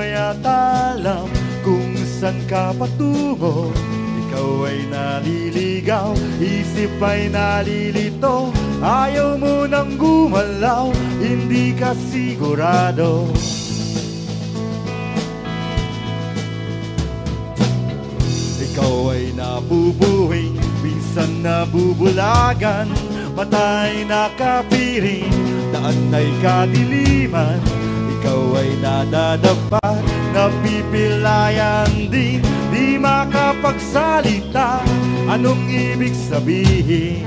ba yata alam kung saan ka patungo? Ikaw ay naliligaw, isip ay nalilito, ayaw mo nang gumalaw, hindi ka sigurado. Ikaw ay nabubuhay, minsan nabubulagan, mata'y nakapiring, daan ay kadiliman. Ikaw ay nadadapat, napipilayan din, di makapagsalita, anong ibig sabihin?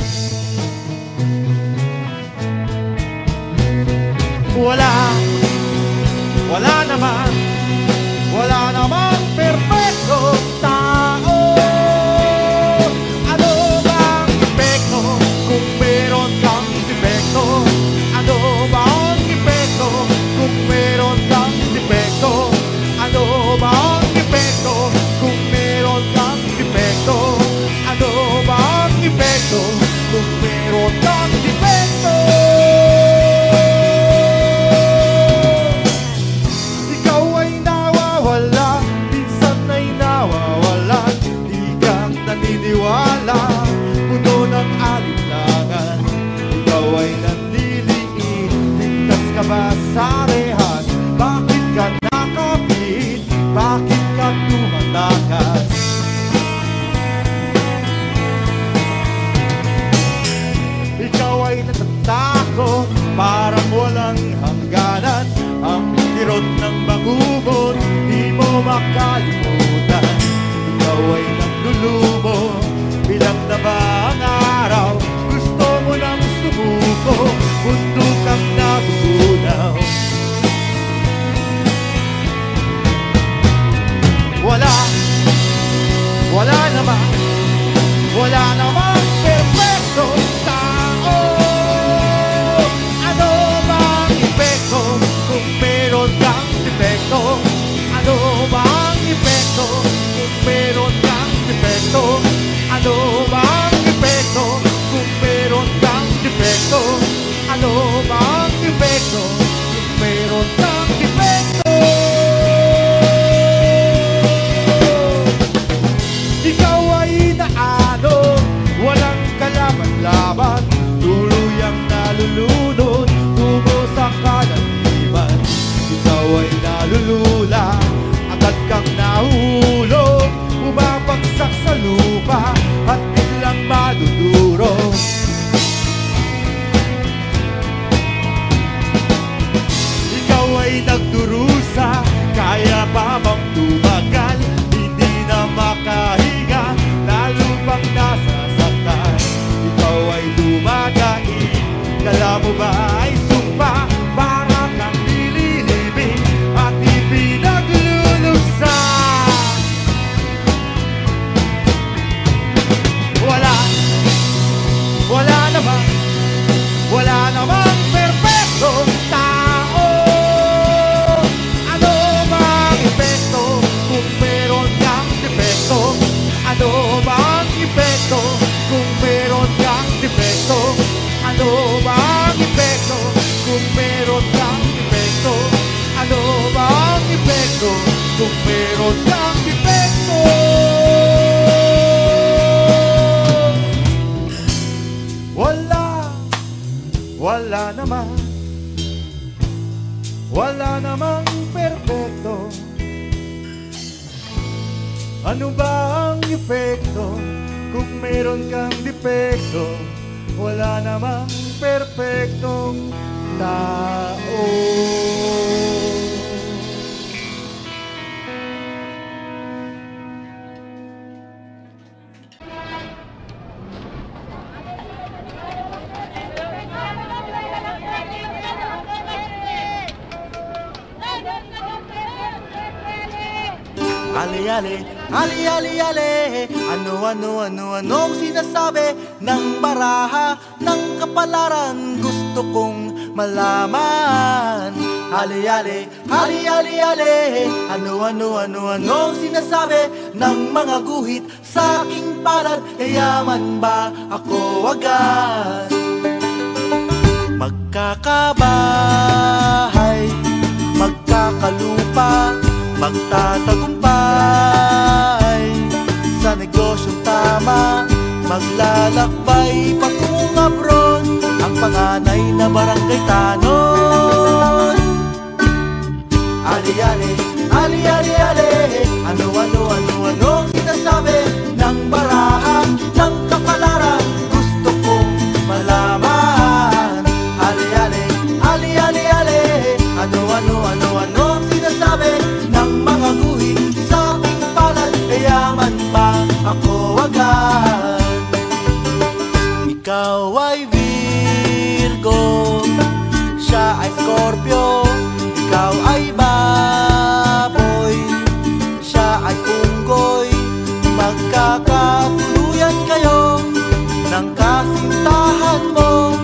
Wala naman perfectong tao. Ano bang epekto kung meron kang defekto? Ano bang epekto kung meron kang defekto? Ano bang epekto kung meron kang defekto? Ano bang epekto kung meron kang defekto? Ikaw ay nawawala, minsan ay nawawala, di kang naniniwala, puno ng alinlangan. Ikaw ay nanliliit, ligtas ka ba sa rehat? Bakit ka nakapit? Bakit ka tumatakas? Ikaw ay natatakot, parang walang hangganan. Ang kirot ng bangungot, di mo makalimutan. Ikaw ay naglulumo, bilang na ba ang araw? Gusto mo nang sumuko, mundo kang nabubunaw. Wala namang perfectong tao. Ano bang epekto kung meron kang defekto? Ano bang epekto kung meron kang defekto? Ano bang epekto kung meron kang defekto? Ano bang epekto kung meron kang defekto? Ikaw ay naano, walang kalaban-laban, tuluyang nalulunod, tungo sa kalaliman. Ikaw ay nalulula, agad kang nahulog, bumabagsak sa lupa at biglang madudurog. Ikaw ay nagdurusa, kaya pa bang tumagal? Hindi na makahinga, lalo pang nasasaktan. Ikaw ay dumadaig, kala mo ba ay sumpa? Para kang nililibing at ipinagluluksan. Wala namang perfectong tao. Ano bang epekto kung meron kang defekto? Ano bang epekto kung meron kang defekto? Ano bang epekto kung meron kang defekto? Ano bang epekto kung meron kang defekto? Wala namang perfecto. Ano ba ang epekto kung meron kang defekto? Wala namang perfectong tao. Ali, anong sinasabi ng baraha ng kapalaran? Gusto kong malaman. Ali, anong sinasabi ng mga guhit sa aking palad? Yayaman ba ako agad? Magkakabahay, magkakalupa, magtatagumpay sa negosyong tama, maglalakbay patungong abroad ang panganay na barangay Tanon. Ali-ali, ali-ali-ali, ano-ano-ano-anong sinasabi ng baraha ng kapalaran, gusto kong malaman. Ali-ali, ali-ali-ali, ano-ano-ano-anong sinasabi ng mga guhit sa aking palad, yaman ba ako agad? Ikaw ay Virgo, siya ay Scorpio, ikaw ay baboy, siya ay unggoy. Magkakatuluyan kayo ng kasintahan mo,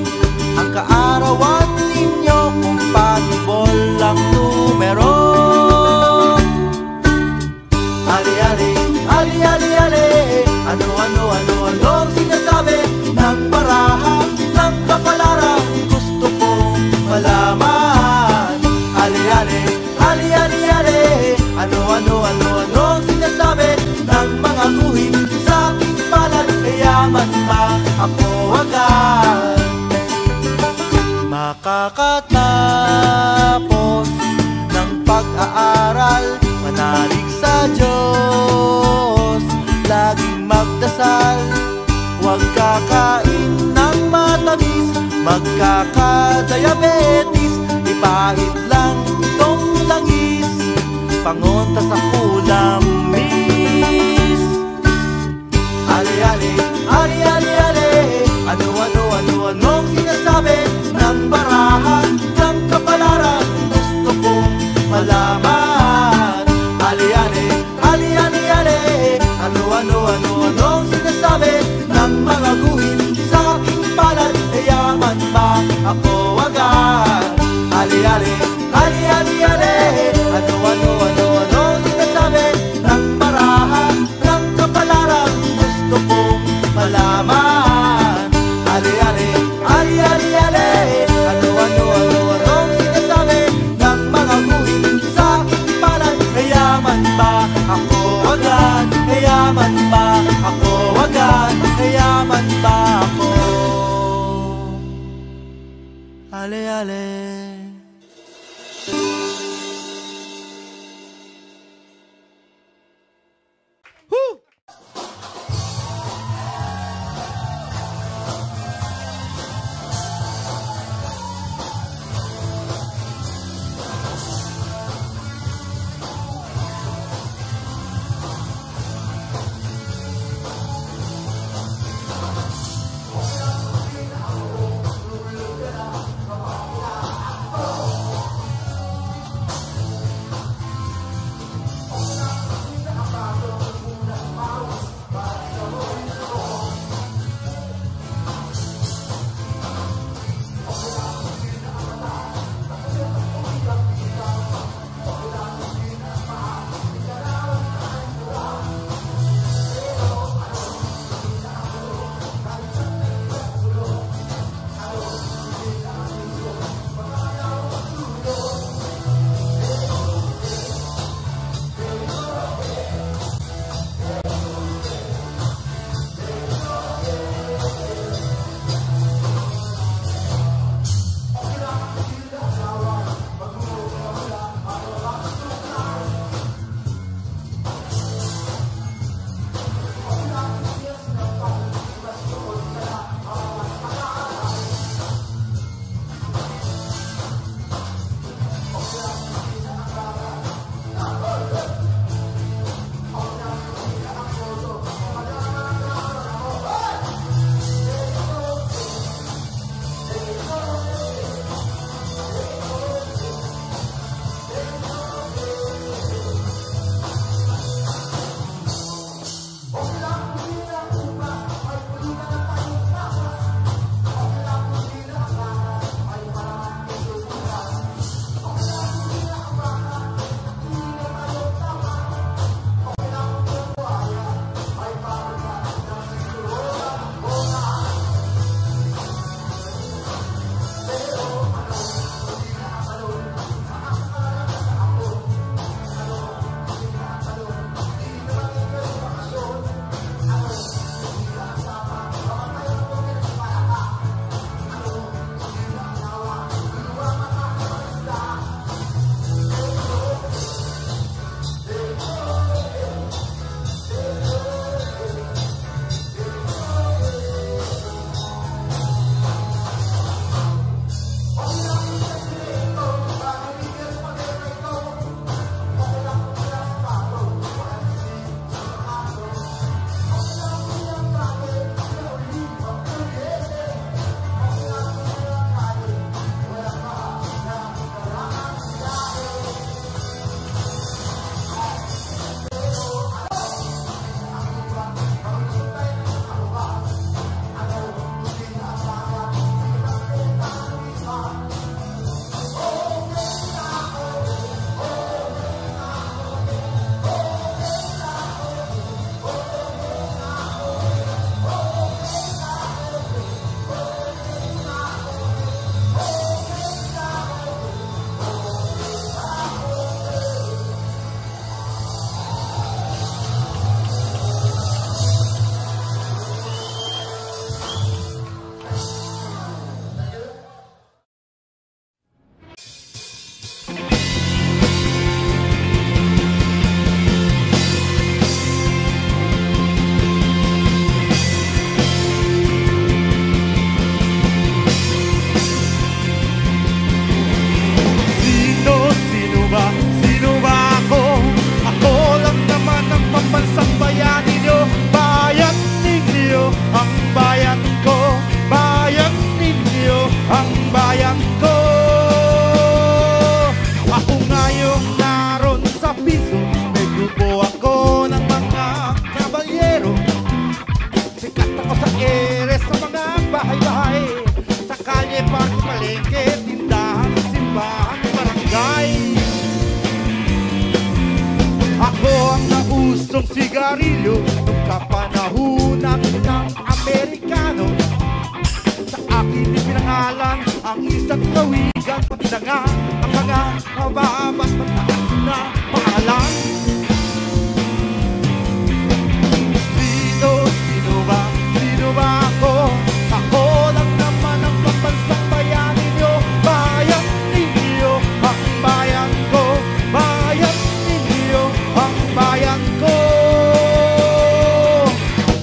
ang kaarawan ninyo compatible ang numero. Ali-ali, ali-ali-ali, ano-ano-ano-anong sinasabi ng baraha ng kapalaran, gusto kong malaman. Ali-ali, ali-ali-ali, ano-ano-ano-anong sinasabi ng mga guhit sa aking palad, yaman ba ako agad? Makakatapos ng pag-aaral, manalig sa Diyos, laging magdasal, huwag kakain ng matamis, magkakadiabetes, ipahit lang itong langis, pangonta sa kulam, miss. Ali-ali, ali-ali-ali, ano-ano-ano-anong sinasabi ng baraha ng kapalaran, gusto kong malaman. Ali-ali, ali-ali-ali, ano-ano-ano-anong sinasabi ng mga guhit sa aking palad, yaman ba ako agad? Ali-ali, ali-ali-ali, ano-ano-ano-anong sinasabi ng baraha ng kapalaran, gusto kong malaman. Ali-ali, ali-ali-ali, ano-ano-ano-anong sinasabi ng mga guhit sa aking palad, yaman ba ako agad? Yaman ba ako agad? Yaman ba ako? Ale-ale. pusong sigarilyo nung kapanahunan ng Amerikano. Sa akin ipinangalan ang isang kawigan, pati na nga ang mga mababas mataas na pangalan. Sino ba ako? Ako lang naman ang pambansang bayan ninyo. Bayan ninyo, ang bayan ko. Bayan ninyo, ang bayan ko.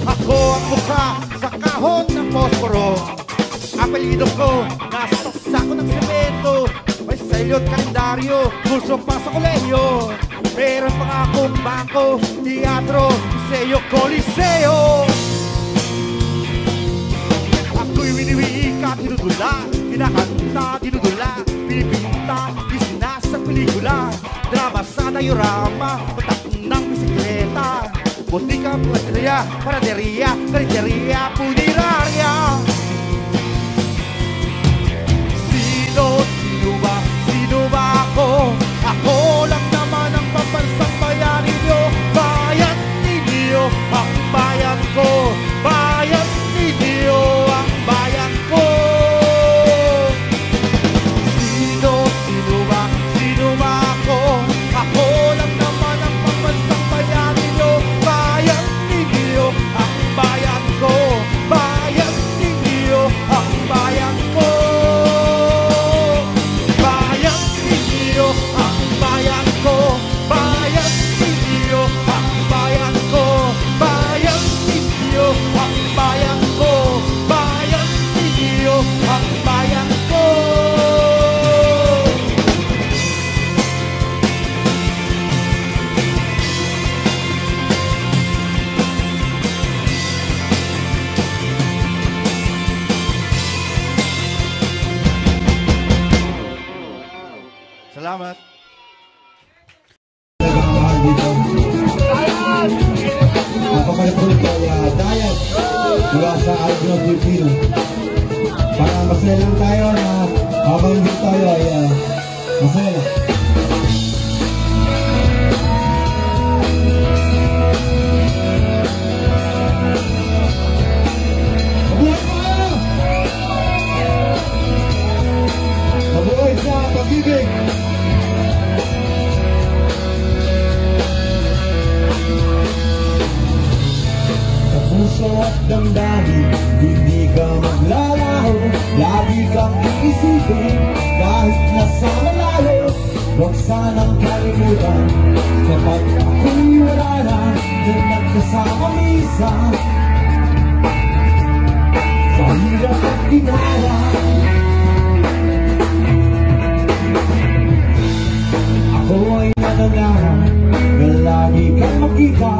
Ako ang mukha sa kahon ng posporo. Apelido ko, nasa sako ng semento. May selyo at kalendaryo, kurso pa sa kolehiyo. Meron pa nga akong bangko, teatro, museo, koliseo. Ako'y winiwika, dinudula, kinakanta, dinudula, pinipinta, isinasa pelikula, drama sa diorama, patak ng bisikleta, butika, panaderia, panaderia, karinderia, puniraria. Sino ba ako? Ako lang naman ang pambansang bayan ninyo. Bayan ninyo, ang bayan ko. Bayan ninyo, ang bayan ko. Sino ba ako? Ako lang naman ang pambansang bayan ninyo. Bayan ninyo, ang bayan ko. Bayan ninyo, ang bayan ko. Salamat. Napapalapulot ko Dayat mula sa Albino Filipino. Para masaya lang tayo na habang hindi tayo ay masaya lang. Mabuhay sa pag-ibig! Puso at damdamin, hindi ka maglalaho. Lagi kang iisipin, kahit nasa malayo. Huwag sanang kalimutan, kapag ako'y wala na, na nagkasama minsan sa hirap at ginala. Ako ay nanangarap na lagi kang makita.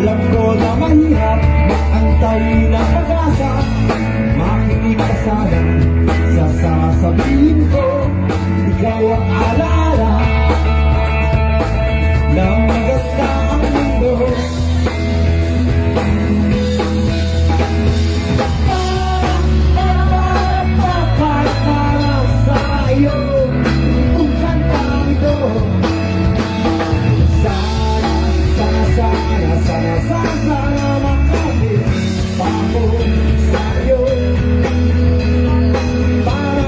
Alam ko na mahirap maantawin ang pag-asa. Makinig ka sana sa sasabihin ko. Ikaw ang alaala na maganda ang mundo. Para sa iyo ang kantang ito. Sana makapit pa ako sa'yo. Para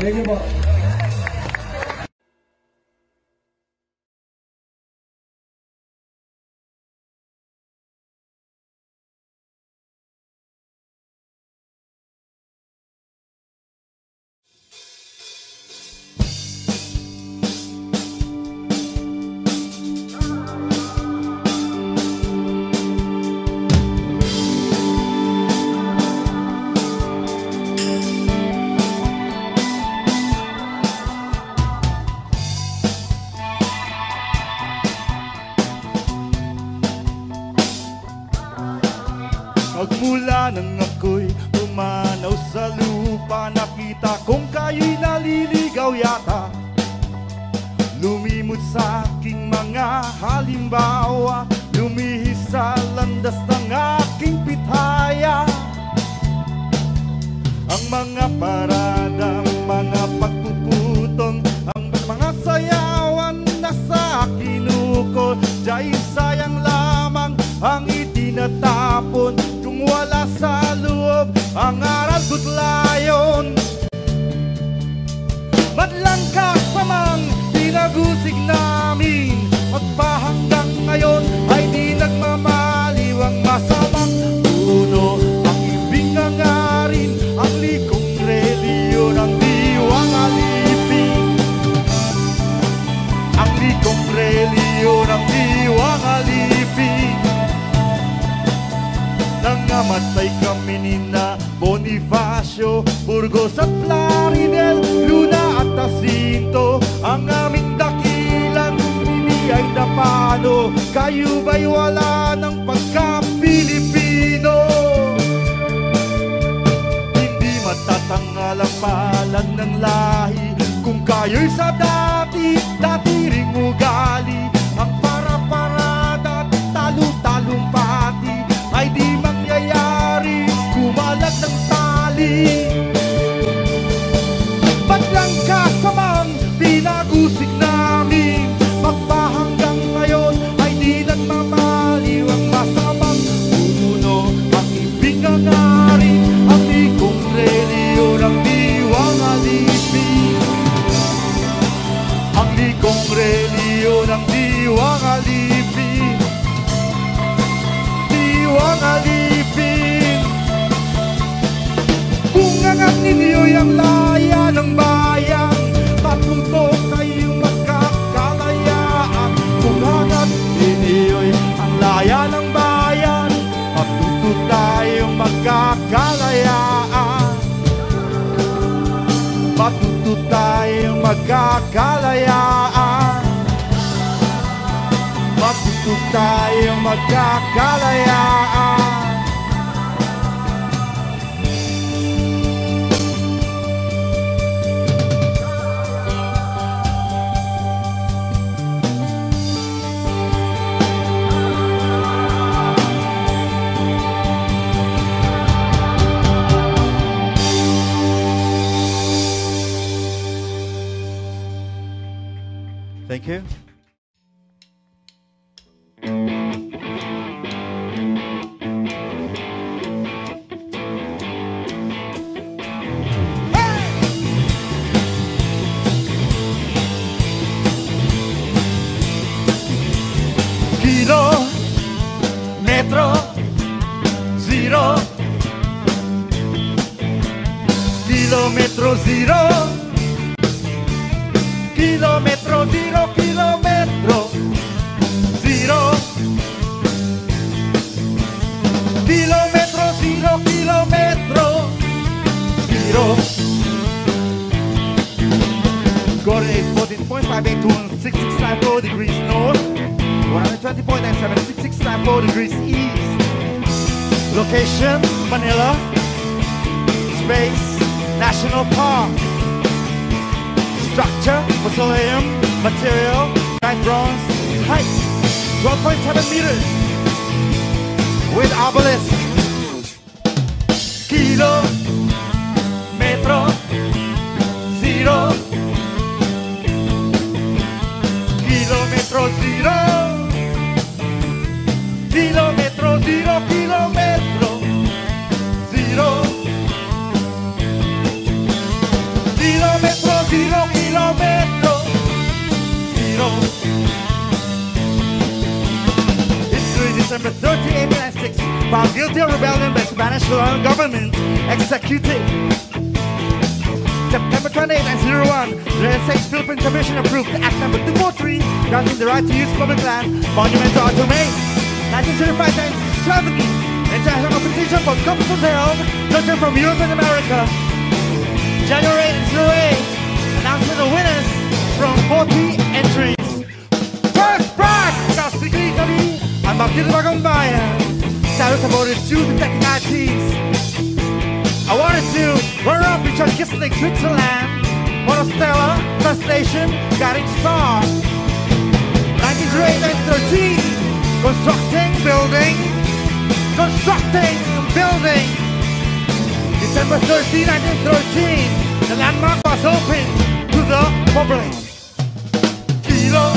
Thank you po. Magmula nang ako'y pumanaw sa lupa, nakita kong kayo'y naliligaw yata. Lumimot sa aking mga halimbawa, lumihis sa landas ng aking pitaya. Ang mga parada, ang mga pagpuputong, ang mga sayawan na sa akin ukol, diya'y sayang lamang ang itinatapon. Kung wala sa loob ang aral ko't layon, madlang kasamang pinag-usig namin, magpahanggang ngayon ay di nagmamaliw ang masamang puno. Ang ibig nangarin, ang likong reliyon, ang diwang alipin. Ang likong reliyon, ang diwang alipin. Nangamatay kami ni na Bonifacio, Burgos at Plaridel, Luna at Jacinto. Ang aming dakilang hindi ay napano, kayo ba'y wala ng pagka-Pilipino? Hindi matatanggal ang palad ng lahi kung kayo'y sa dati ring ugali. Ang para-parada at talu-talumpati ay di mangyayari, kumalat ng tali. Ba't lang kasamang pinag-usig namin, magpahanggang ngayon ay di nagmamaliw ang masamang puno. Ang ibig nangarin, ang likong reliyon, ang diwang alipin. Ang likong reliyon, ang diwang alipin. Diwang alipin. Kung angat ninyo'y ang laya ng bayan, tatlong kayong magkakalayaan. Kung angat ninyo'y ang laya ng bayan, matuto tayong magkakalayaan. Matuto tayong magkakalayaan. Matuto tayong magkakalayaan. Thank you. Kilometro zero. Kilometro zero. Kilometro zero. Kilometro zero. Kilometro zero. Kilometro zero. Coordinate 14.582 664 degrees north, 120.97 664 degrees east. Location, Manila. Space, National Park. Structure, mausoleum. Material, giant bronze. Height, 12.7 meters. With obelisk. Kilometro zero. Kilometro zero. Kilometro zero. Kilometro zero. Kilometro Metro Zero. History, December 30, 1896. Found guilty of rebellion by Spanish government. Executed. September 28, 1901, the United States Philippine Commission approved Act number 243, granting the right to use public land, monument to Arthur May. 1935, 1970, international competition for couples was held, judging from Europe and America. January 1908, announcing the winners from 40 entries. First prize, Castigli Italy, and Martin Bagambaya. Cyrus awarded 2 detecting ITs. Awarded to runner-up Richard Kissling, Switzerland. Monostella, Translation, Guiding Star. 1908, 1913, constructing building. December 13, 1913, the landmark was opened to the public. Kilo,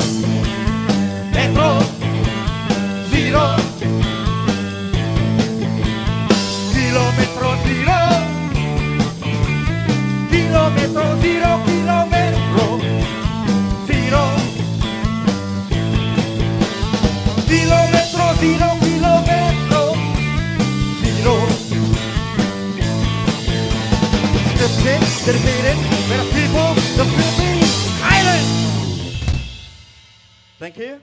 Metro, Zero. Kilometro Zero. Kilometro Zero, Kilometro Zero. Kilometro Zero, Kilometro Zero. Scripted, dedicated, for the people, the Philippine Islands. Thank you.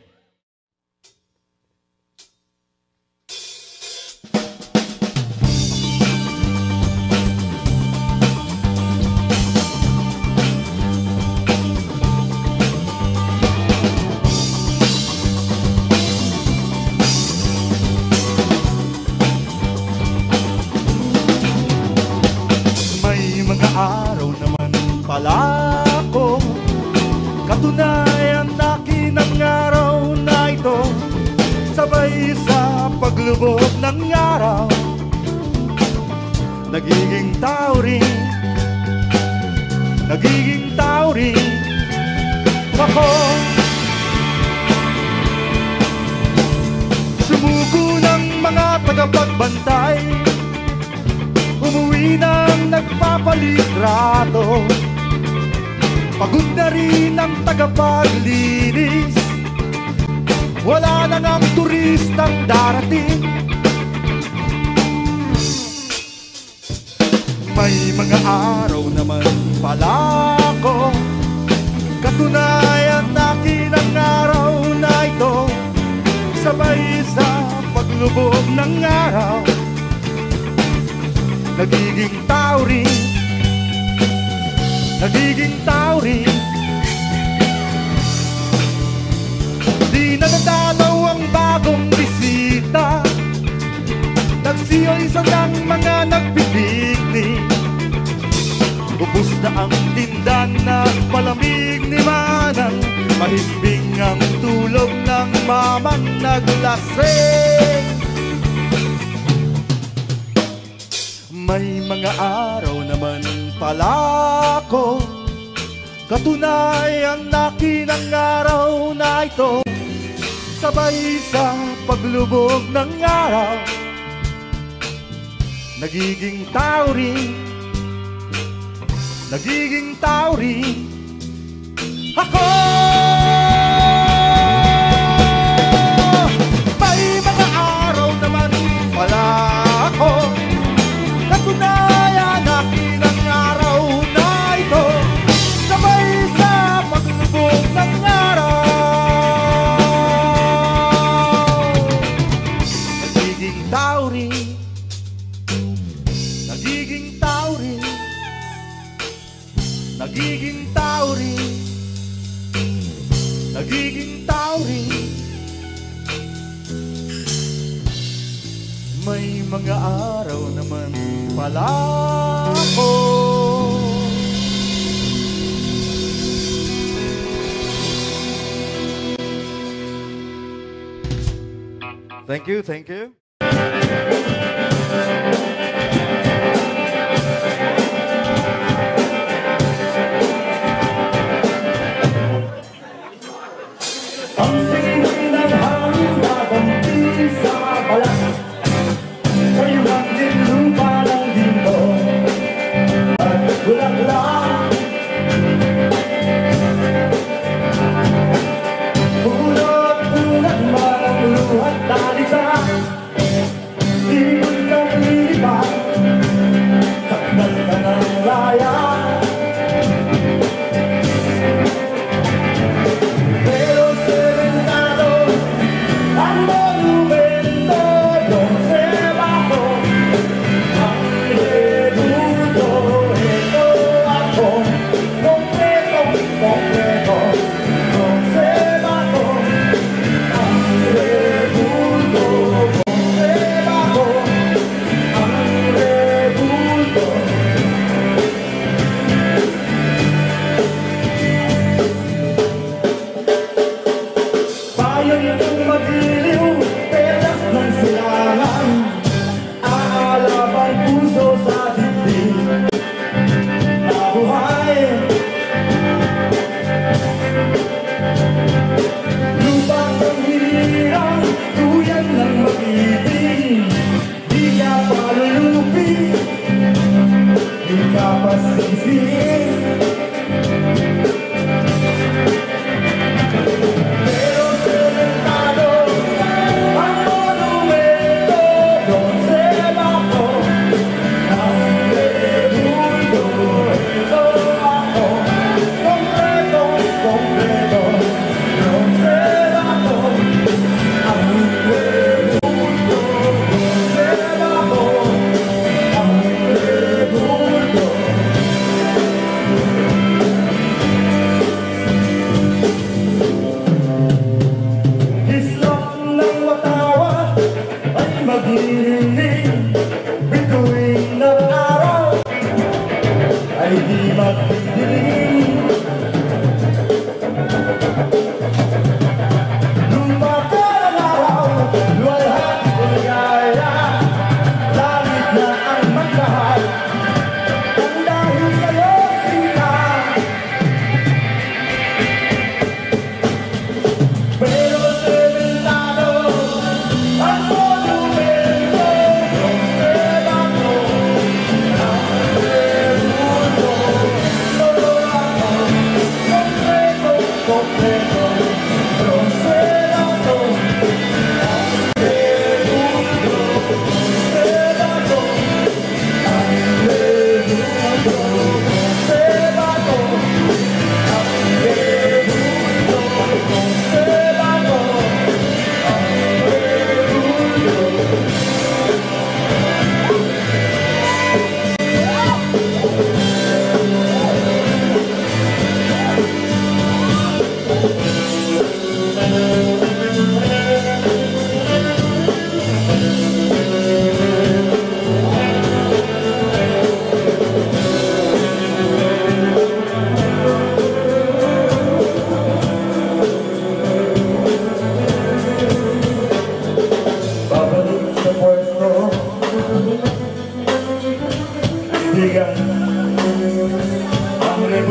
Araw naman pala ako, katunayan akin ang araw na ito. Sabay sa paglubog ng araw, nagiging tao rin ako. Sumuko ng mga tagapagbantay, umuwi ng nagpapalitrato. Pagod na rin ang tagapaglinis, wala na ngang turistang darating. May mga araw naman pala ako, katunayan akin ang araw na ito. Sabay sa paglubog ng araw, nagiging tao rin di nadadalaw ang bagong bisita, nagsiyo-isa ng mga nagpipiknik. Ubus na ang tinda na palamig ni Manang, mahimbing ang tulog ng mamang naglasing. May mga araw naman pala ako, katunayan akin ang araw na ito. Sabay sa paglubog ng araw, nagiging tao rin ako. May mga araw naman pala ako, katunayan akin ang araw na ito. Sabay sa paglubog ng araw, nagiging tao rin May mga araw naman pala ako. Thank you, thank you. Ang sinig ng hangin nabanti sa balat, kayuhan din lupa ng dito at bulaklak.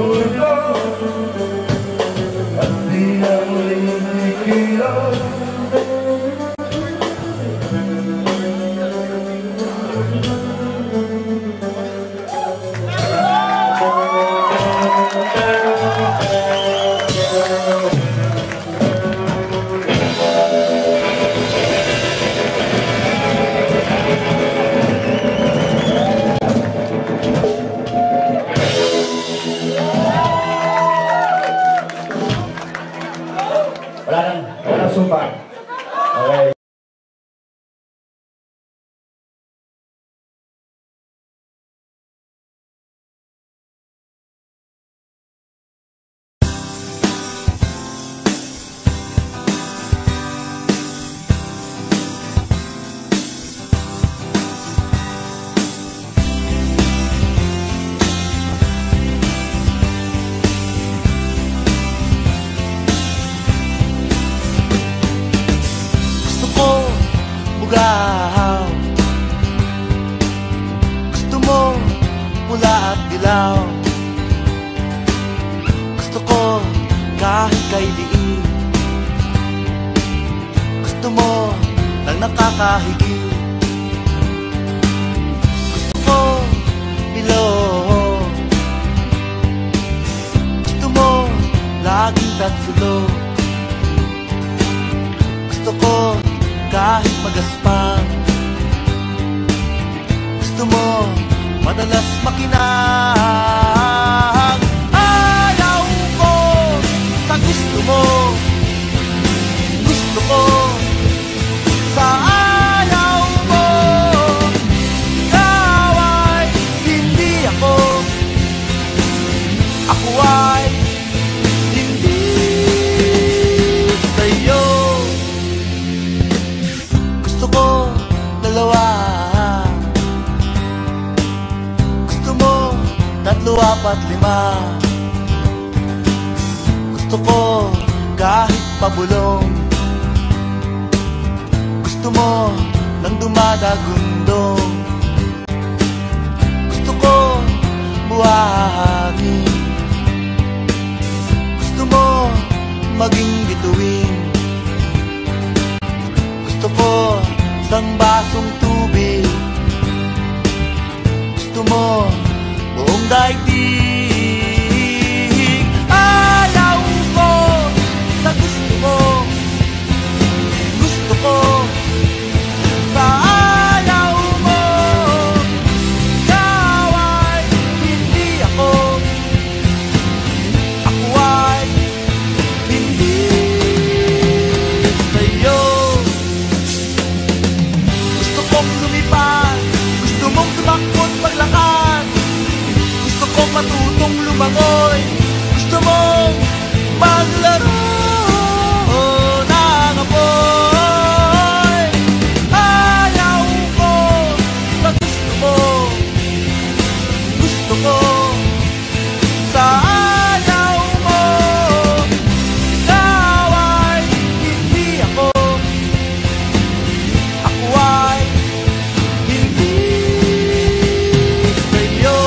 mundo at di na muling ikilos. Walang sumpa. Okay. Gusto mo pula at dilaw. Gusto ko kahit kay liit. Gusto mo lang nakakahigit. Gusto ko bilog. Gusto mo laging tatsulog. Gusto ko kahit magaspang. Gusto mo madalas makinang. Ayaw ko sa gusto mo. Gusto ko sa ayaw mo. Ikaw ay hindi ako. Ako ay hindi sa'yo. Gusto ko dalawa. Gusto mo tatlo, apat, lima. Gusto ko kahit pabulong. Gusto mo nang dumadagundong. Gusto ko buhangin. Gusto mo maging bituin. Gusto ko isang basong tubig. Gusto mo buong daigdig. Ayaw ko sa gusto mo. Gusto ko sa ayaw mo. Ikaw ay hindi ako. Ako ay hindi sa'yo. Gusto kong lumipad. Gusto mong tumakot paglakad. Gusto kong matutong lumangoy. Gusto mong maglaro ng apoy. Ayaw ko sa gusto mo. Gusto ko sa ayaw mo. Ikaw ay hindi ako. Ako ay hindi sa'yo.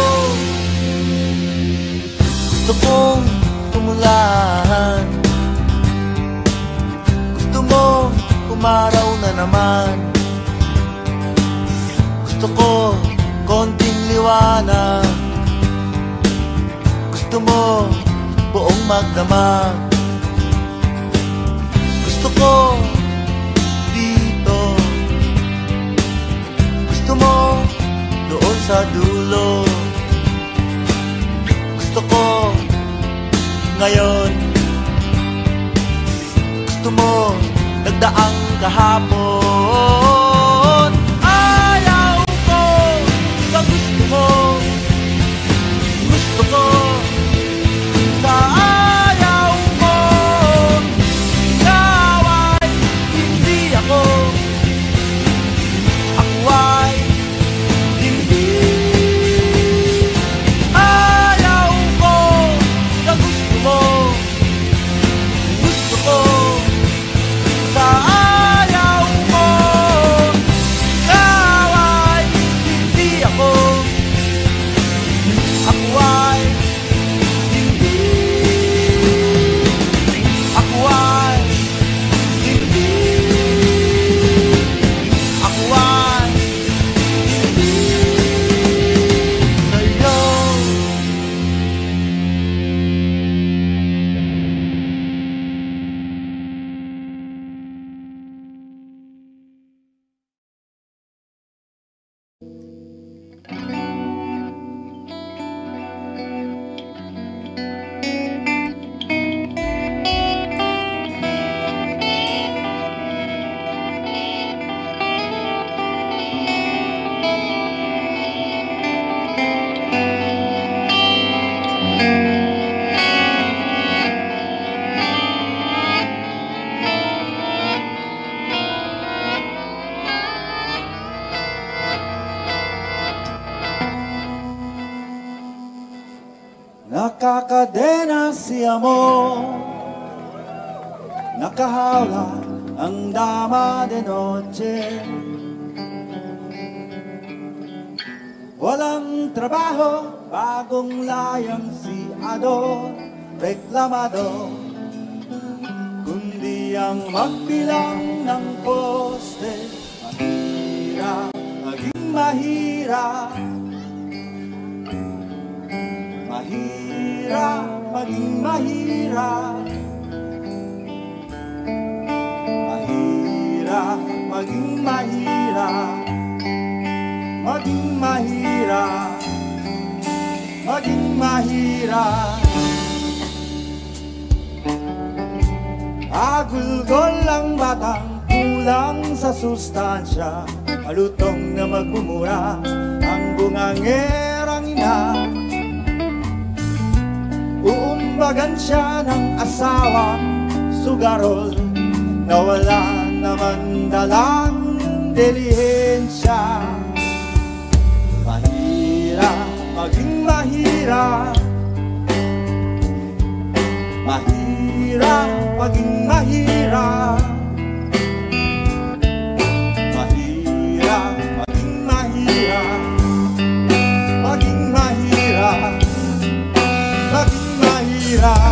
Gusto kong tumulan. Gusto mo umaraw na naman. Gusto ko konting liwanag. Gusto mo buong magdamag. Gusto ko dito. Gusto mo doon sa dulo. Gusto ko ngayon. Gusto mo nagdaang kahapon. Ayaw ko sa gusto mo. Gusto ko sa ayaw mo. Ikaw ay hindi ako. Ako ay hindi. Ayaw ko sa gusto mo. Gusto ko sa ayaw mo. cadena si amor, nakahaula ang dama de noche. Walang trabaho, bagong layang si Ador, reklamado, kundi ang magbilang ng poste. Mahirap, maging mahirap, mahirap, maging mahirap, mahirap, maging mahirap, maging mahirap, maging mahirap. Agulgol ang batang kulang sa sustansya, malutong na magmumura ang bungangerang ina. Uumbagan siya ng asawang sugarol na wala naman dalang dilihensya. Mahirap, maging mahirap, mahirap, maging mahirap, mahirap, maging mahirap, maging mahirap, maging mahirap.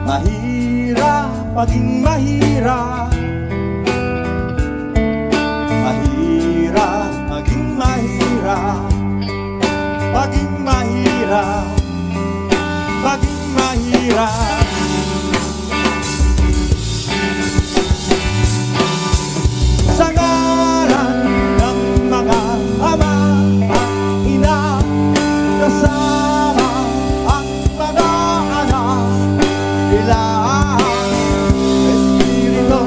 Mahirap, maging mahirap, mahirap, maging mahirap, maging mahirap, maging mahirap. Sa ngalan ng mga ama at ina, kasama ang mga anak nila, Espiritu,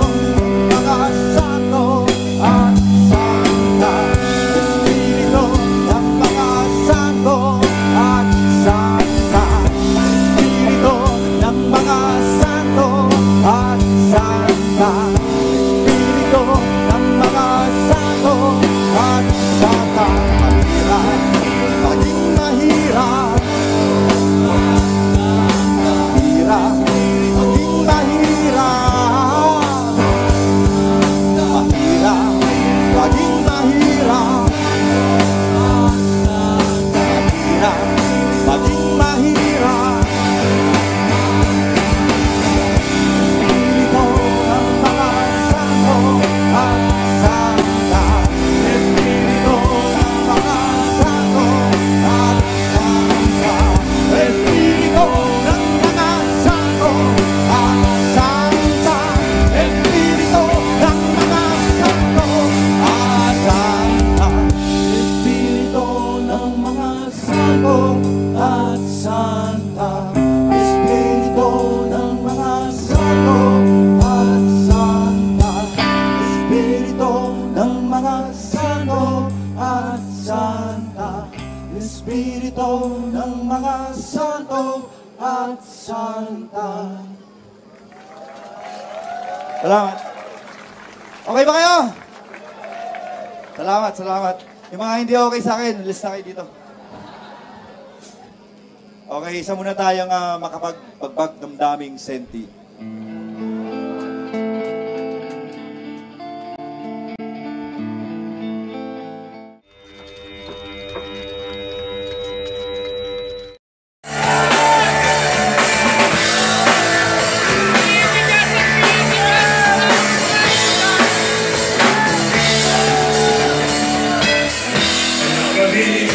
mga santo at santa, Espiritu ng mga santo at santa, Espiritu ng mga santo at santa, Espiritu ng mga santo at santa. Mahirap, maging mahirap, mahirap, maging mahirap, mahirap, maging mahirap, mahirap, maging mahirap. Espiritu ng mga santo at santa, Espiritu ng mga santo at santa, Espiritu ng mga santo at santa, Espiritu ng mga santo at santa, Espiritu ng mga santo at santa, Espiritu ng mga santo at santa, Espiritu ng mga santo at santa, Espiritu ng mga santo at santa. Salamat. Okay ba kayo? Salamat, salamat. Yung mga hindi okay sa akin, list na kayo dito. Okay, isa muna tayong makapagpagdamdaming senti. Gabi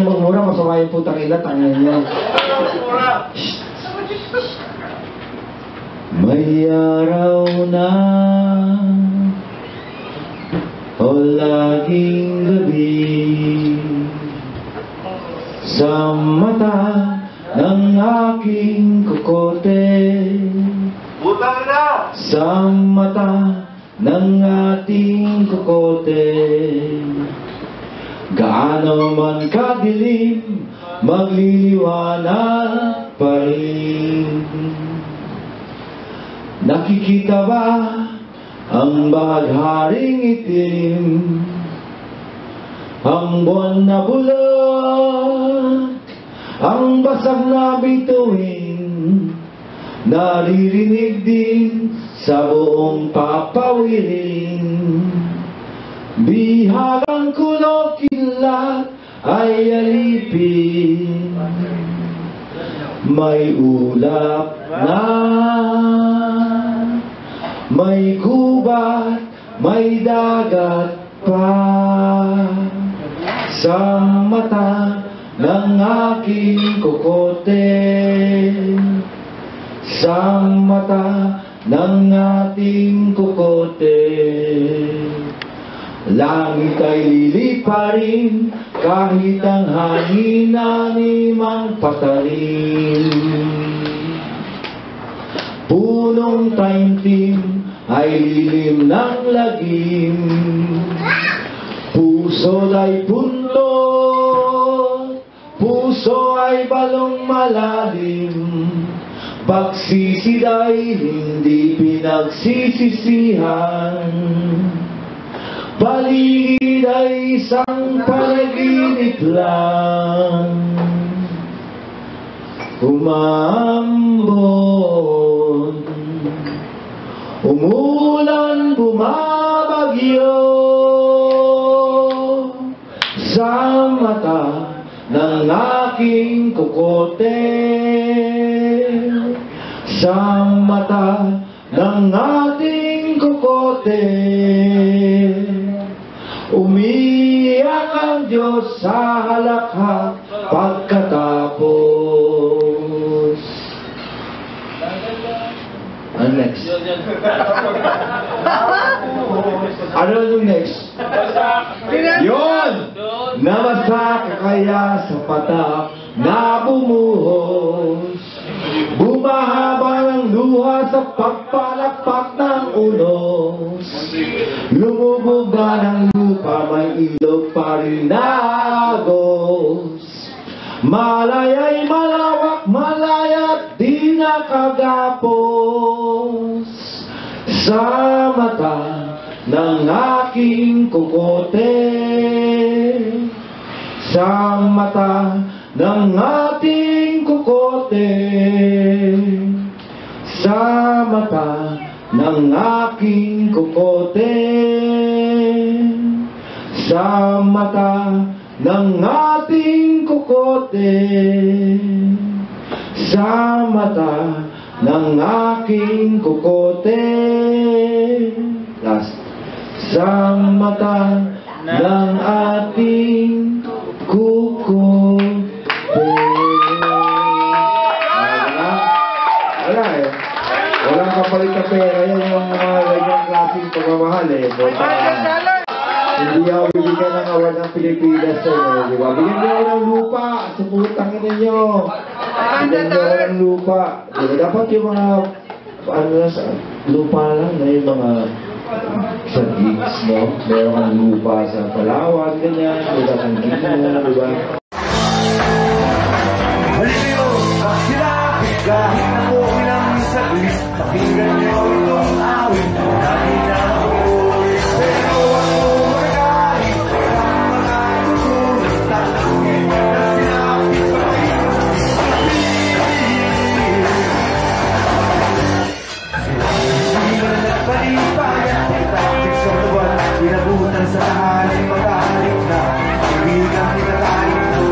kayong magmura, masama yung putang ina, tangin nyo. May araw na o laging gabi sa mata ng aking kukote, sa mata ng ating kukote. Gaano man kadilim, magliliwanag pa rin. Nakikita ba ang bagharing itim, ang buwan na bulag, ang basag na bituin, naririnig din sa buong papawirin. Bihagang kulog kilat ay alipin, may ulap na, may gubat, may dagat pa sa mata ng aking kukote, sa mata ng ating kukote. Langit ay liliparin kahit ang hangin animang patalim. Punong taimtim ay lilim ng lagim, puso ay puntot, puso ay balong malalim. Pagsisid ay hindi pinagsisisihan, paligid ay isang panaginip lang. Umambon, umulan, bumabagyo sa mata ng aking kukote, sa mata ng ating kukote. Umiyak ang Diyos sa halakhak pagkatapos. Ano next? Ano yung next? Yun! Namasa kaya sa patak na bumuhos, bumahaba ng luha sa pagpalakpak ng unos. Lumubog ba ng lupa, may ilog pa rin na agos. Malaya'y malawak, malaya't di nakagapos sa mata ng aking kukote, sa mata ng ating kukote, sa mata ng aking kukote, sa mata ng ating kukote, sa mata ng aking kukote. Last. Sa mata ng ating kukote. Wala eh. Walang kapalit na pera. Yan yung mga klaseng pagmamahal eh. Hindi ako bibigyan ng award ng Pilipinas sa inyo, di ba? Bigyan niyo ako ng lupa sa putang ina niyo. Bigyan niyo ako ng lupa. Diba? Dapat yung mga lupa lang na yung mga sa gigs mo. Meron kang lupa sa Palawan, ganyan. Diba kang gigs mo, diba? Halino, silapit kahit na po ilang saglit. Pakinggan niyo itong awit. Kahit na ulit. Pero ako magalit. Ang mga tutulog tatangin na silapit pa rin. Sino na nagpalipayan? Traffic sa luwan. Pinabutan sa tahanan. Magalit na. Ibigang nagagalit.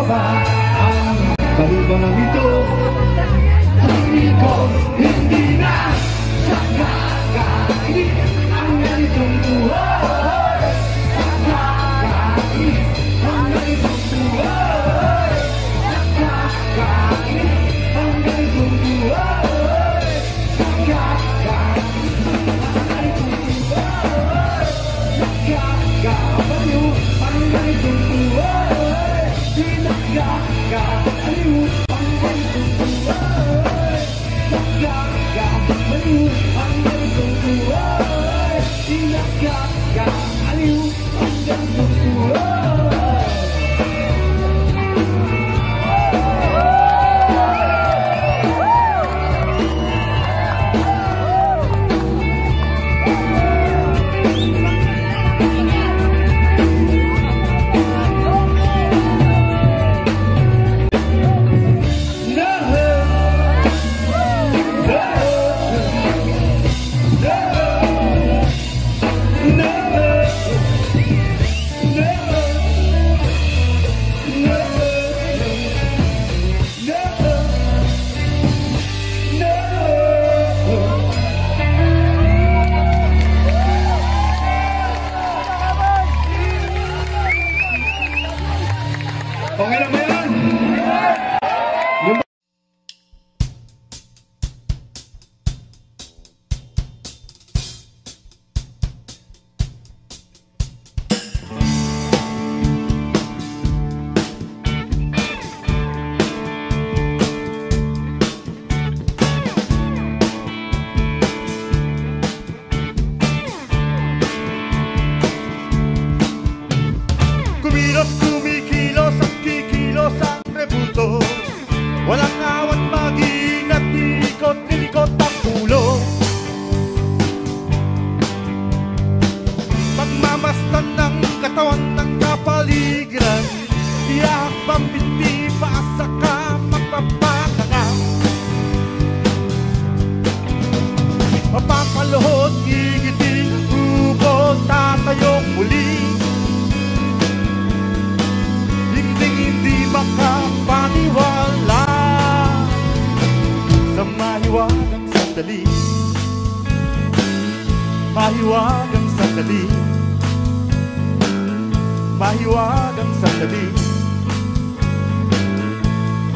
ba ang balibang ito? Tingin ko hindi na nakakain ang ganitong buhay. Nakakain ang ganitong buhay. Nakakain ang ganitong buhay. Nakakain ang ganitong buhay. Nakakabaliw ang ganitong buhay. Nakakabaliw ang ganitong buhay. Nakakabaliw ang ganitong buhay. Nakakabaliw ang ganitong buhay. Okay lang ba yan? Kumilos, kumikilos at kikilos ang rebuto. Walang awat maging at ilikot-ilikot ang ulo. Pagmamastan ng katawan ng kapaligiran, iyak pambiti paasa ka magpapakanang. Mapapaluhod, gigiting, ubod, tatayong muli. Hindi makapaniwala sa mahiwagang sandali. Mahiwagang sandali. Mahiwagang sandali.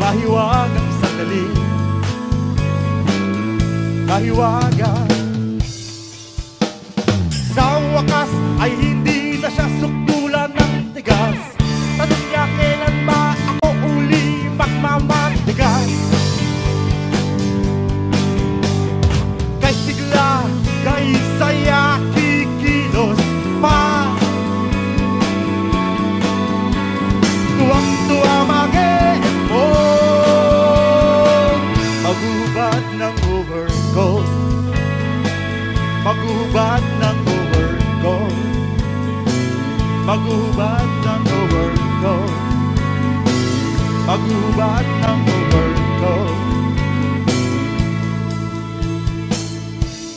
Mahiwagang sandali. Mahiwagang. Sa wakas ay hindi na siya sukdulan ng tigas. Tanong niya kailan ba ako uli magmamatigas. Kay sigla, kay saya, kikilos pa. Tuwang-tuwa mag-e-empon. Maghubad ng overcoat. Maghubad ng overcoat. Maghubad ng overcoat. Maghubad ng overcoat.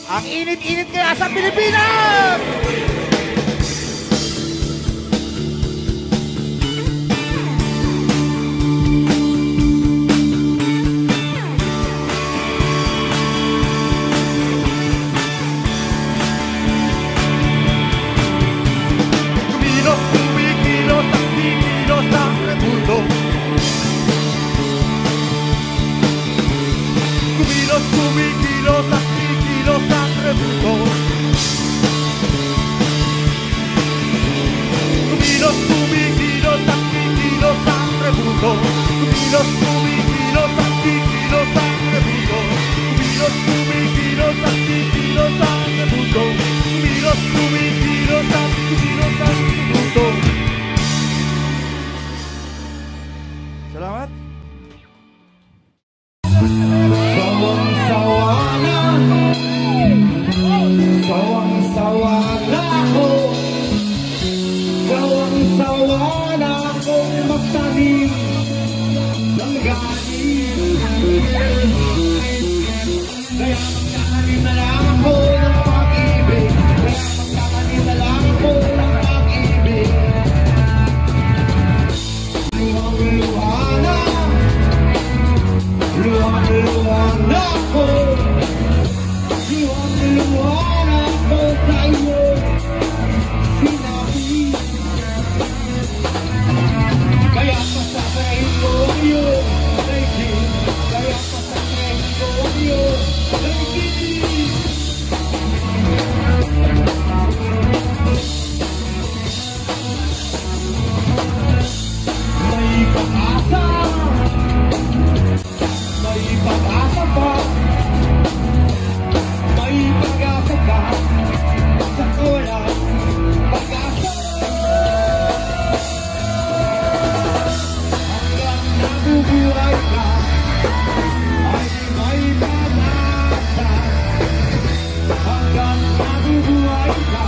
Ang init-init kaya sa Pilipinas! Kumilos, kumikilos at kikilos ang rebuto. Kumilos, kumikilos at kikilos ang rebuto. Kumilos, kumikilos at kikilos ang rebuto. Kumilos, kumikilos at kikilos ang rebuto. Kumilos, kumikilos at kikilos ang rebuto. Kumilos, kumikilos at kikilos ang rebuto. Salamat. Sawang-sawa na, sawang-sawa na ako. Sawang-sawa na akong magtanim ng ganin. Kaya magtatanim na lang ako ng pag-ibig. Kaya magtatanim na lang ako ng pag-ibig. Luha-luha nabubuhay ka ay may pag-asa. Hanggang nabubuhay ka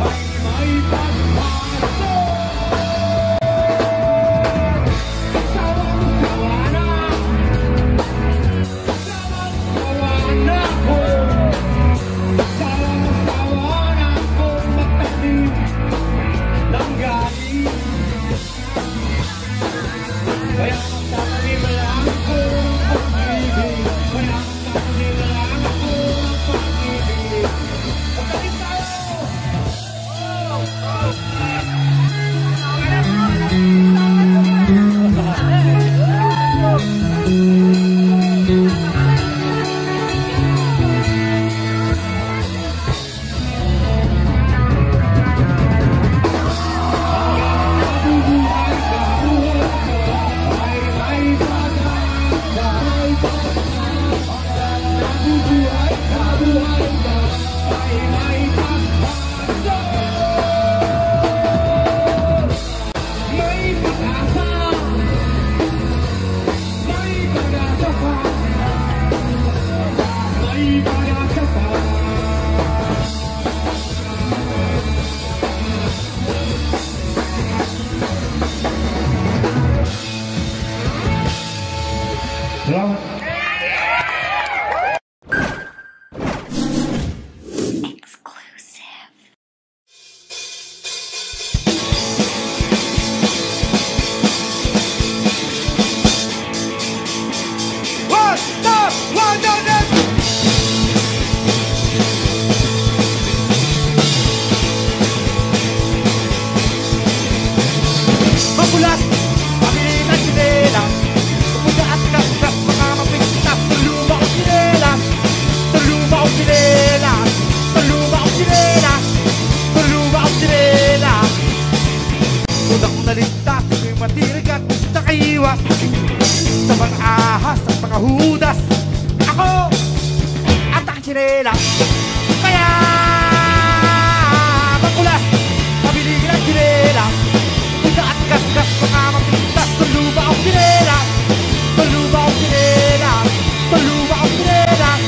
ay may pag-asa. Sawang-sawa na, sawang-sawa na ako. Sawang-sawa na akong magtanim ng galing. Kaya magtatanim lang ako ng pag-ibig. Kaya magtatanim lang ako ng pag-ibig. Pagdating tayo! Nabubuhay ka, ay may pag-asa. Nabubuhay ka, ay may pag-asa. May pag-asa, may pag-asa pa, may pag-asa pa. Salamat. Magulat, pamili ng sinelas, pupunta at kaskas, mga mapigtas, tuluma o sinelas, tuluma o sinelas, tuluma o sinelas, tuluma o sinelas. Unang kong naligtas, ako'y matirig at nakaiwas sa mga ahas at mga hudas. Ako at ang sinelas, kaya magulat, pamili ng sinelas, at gasgas mga mapintas, tuluma o sinelas, tuluma o sinelas, tuluma o sinelas,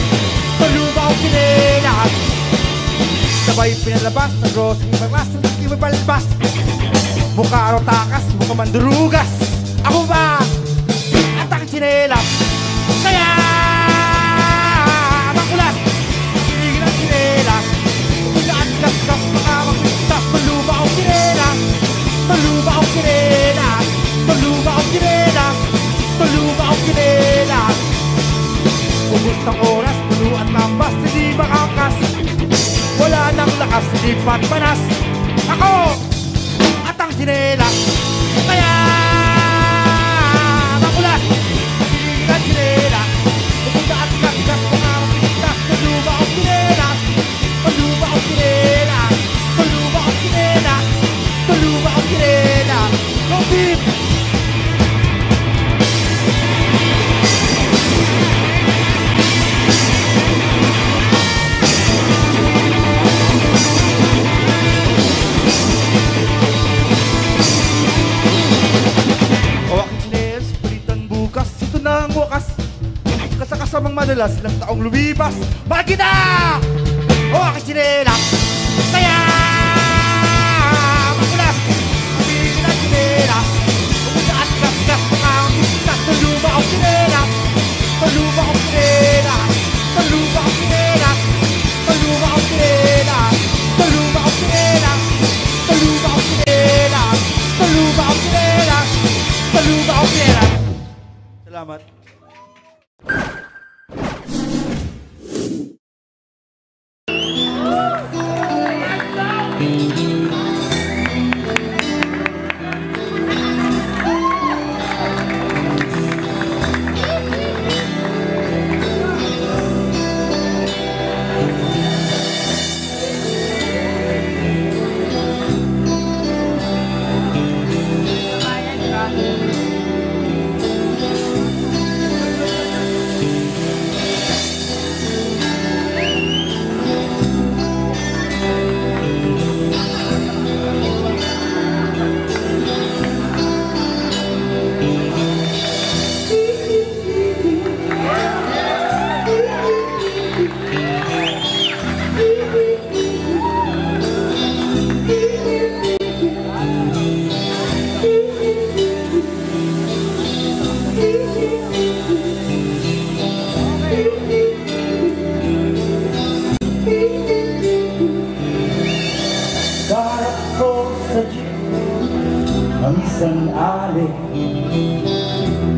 tuluma o sinelas. Sabay pinalabas sa grocery mamas, ang iba balbas, mukha araw takas, mukha mandurugas. Ako ba at ang sinelas, kaya makulas, pili ng sinelas, at gasgas mga mapintas, tuluma o sinelas, tuluma o sinelas, tuluma o sinelas, tuluma o sinelas. Ubus ng oras, puno at tambas, hindi makangkas, wala nang lakas, hindi patpanas. Ako at ang sinelas, kaya makulas, pili ng sinelas, pupunta at gasgas mga mapintas, tuluma o sinelas, tuluma o sinelas, tuluma o sinelas, tuluma o sinelas. Go team! O aking sinelas, palitan bukas, ito na ang wakas. Kasakasamang madalas, ilang taong lumipas. Mahal kita! O aking sinelas, kaya makulas, pili ng sinelas, pumunta at gasgas mga mapintas, tuluma o sinelas, tuluma o sinelas, tuluma o sinelas, tuluma o sinelas, tuluma o sinelas, tuluma o sinelas, tuluma o sinelas, tuluma o sinelas. Salamat.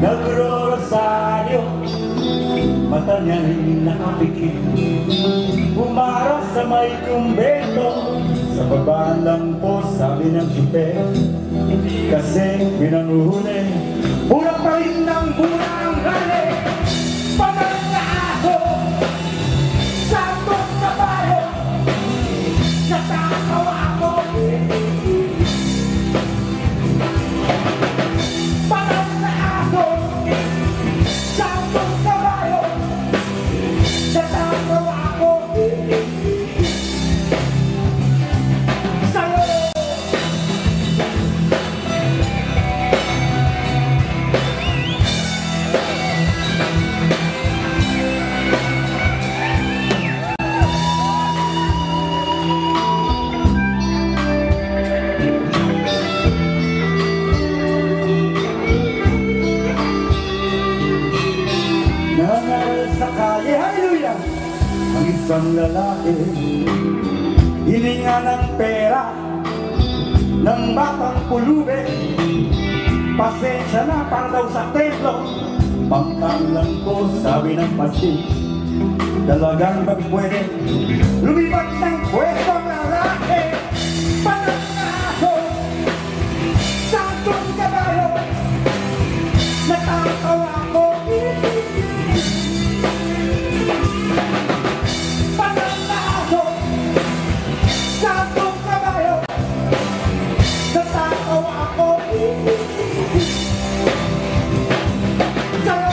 Nagro-rosaryo, mata niya'y nakapikit. Umara sa may kumbento, sa baba lang po sabi ng ipe. Kasi pinanguhuli, mura pa rin ng burang rali. Pagal na aso, sakot na bayo, natakaw ako. Pagal na aso, sakot na bayo, natakaw ako. Sa'yo nangaral sa kalye, hallelujah, ang isang lalaki, hininga ng pera ng batang pulube. Pasensya na para daw sa templo, pangkang lang po sabi ng pasti. Talagang ba pwede lumipat ng pwesto ang lalaki? Pananaso, santong kabayo, natatawa ko. Pananaso, santong kabayo, natatawa ko. Sa'yo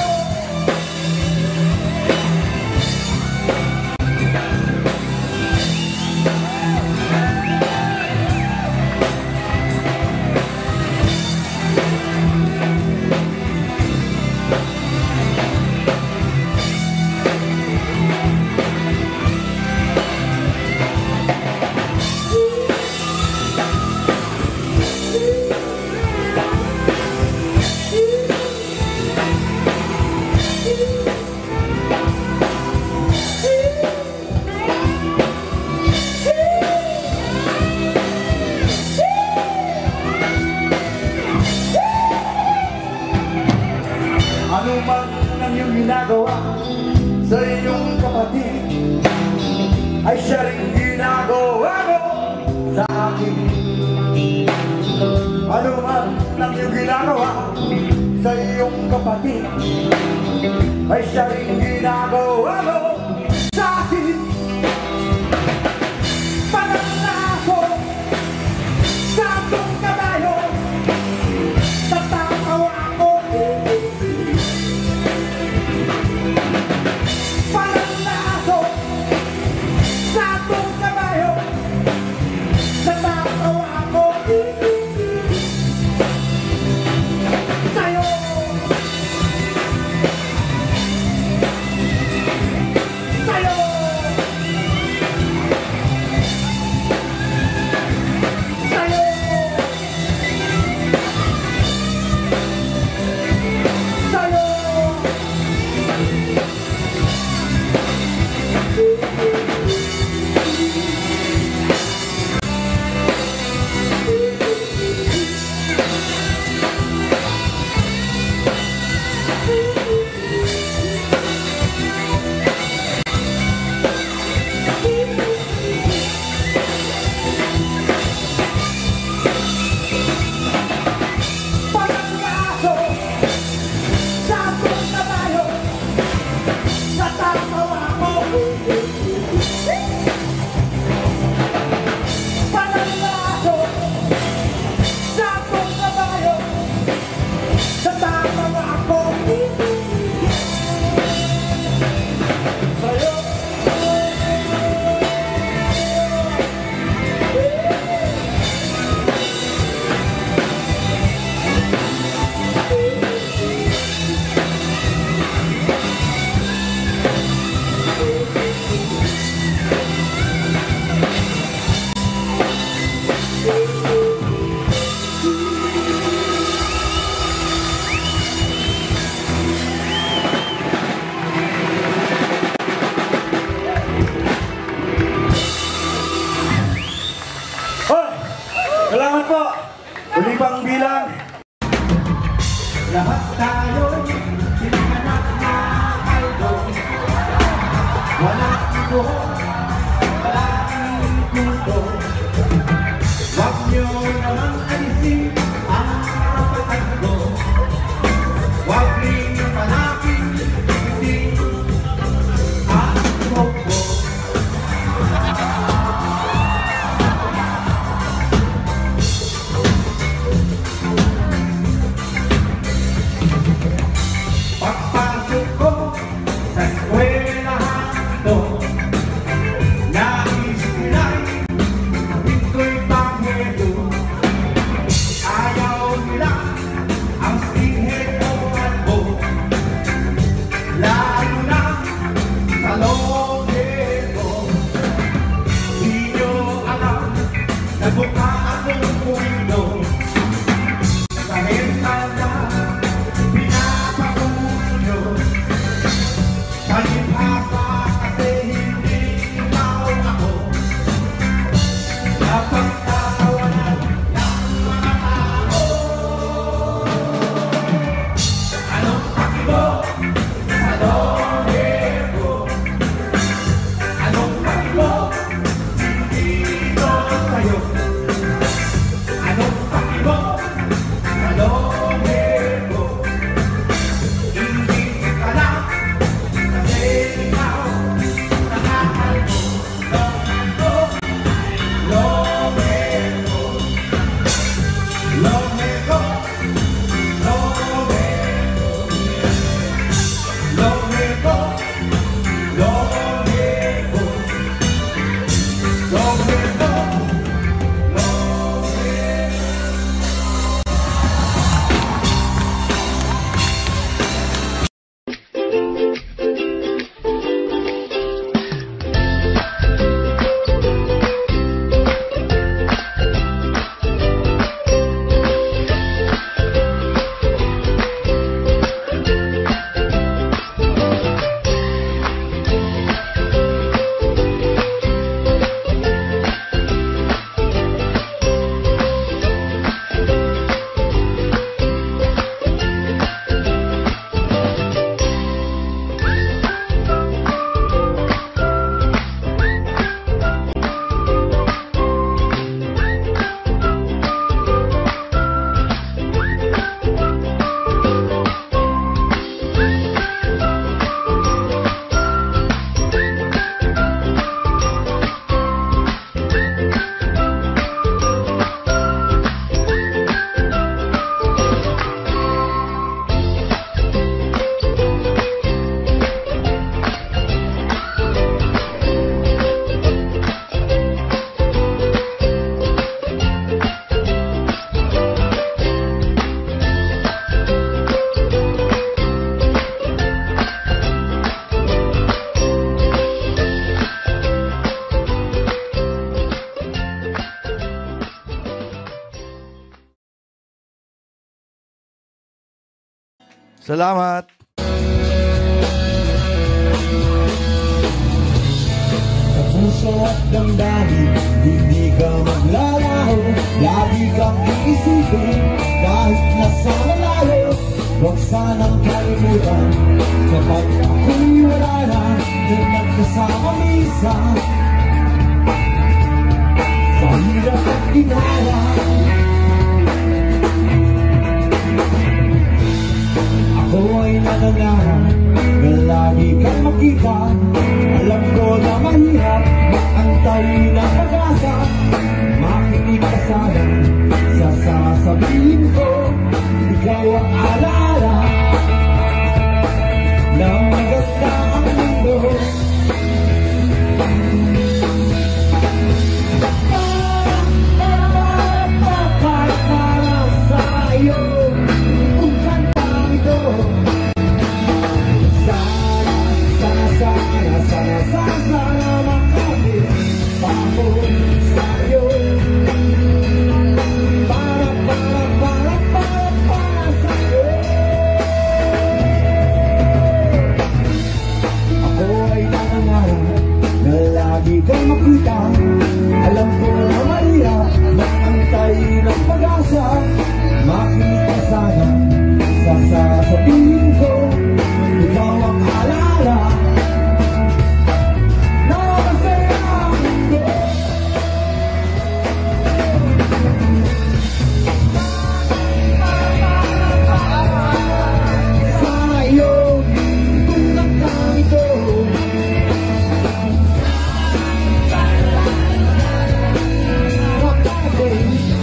ano man ang iyong ginagawa sa iyong kapatid, ay siya rin ginagawa mo sa akin. Ano man ang iyong ginagawa sa iyong kapatid, ay siya rin ginagawa mo sa akin. Pananaso, santong kabayo, natatawa ako. Pananaso, santong kabayo, natatawa ako. Sa'yo tayo'y pinanganak na kaldo. Walang ito, walang kuto. Huwag niyo naman alisin ang karapatan ko. Huwag rin panakin, hindi ang tuhog ko. Pagpasok ko sa eskwelahan ito, nais nila'y pinto'y panghedo. Ayaw nila ang skinhead o kalbo, lalo na sa longhedo. Di nyo alam na buka akong mundo sa mental na pinapakulo. Palibhasa kasi hindi ikaw ako, napagtatawanan ng mga tao. Anong pakibo sa longhedo? Anong pakibo dito sa'yo? Anong pakibo sa longhedo? Hindi ka lang kasi ikaw nakakalbo. Longhedo, longhedo, longhedo, longhedo, longhedo, longhedo, Salamat. Sa puso at damdamin, hindi ka maglalaho. Lagi kang iisipin, kahit nasa malayo. Huwag sanang kalimutan, kapag ako'y wala na, na nagkasama minsan. Sa hirap at ginala, ako ay nanangarap na lagi kang makita. Alam ko na mahirap mag-antay ng pag-asa. Makinig ka sana sa sasabihin ko. Ikaw ang alaala na maganda ang mundo. Para sa iyo ang kantang ito. Sana makapit pa ako sa'yo. Para sa'yo. sabihin ko, ikaw ang alala na masaya ang mundo. Sa iyong tulad ng ito,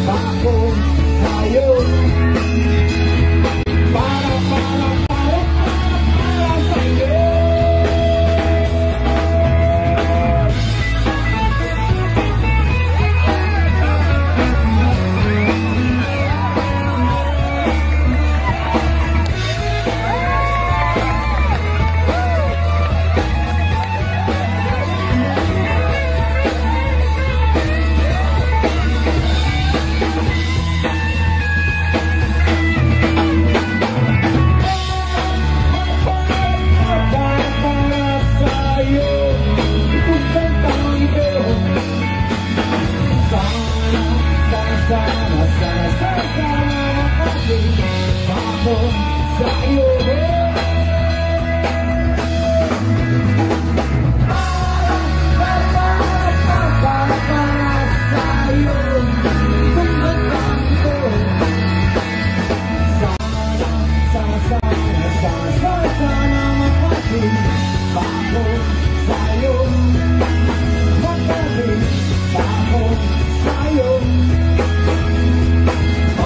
ako tayo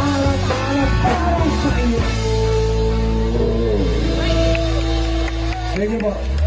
para sa'yo. Thank you po.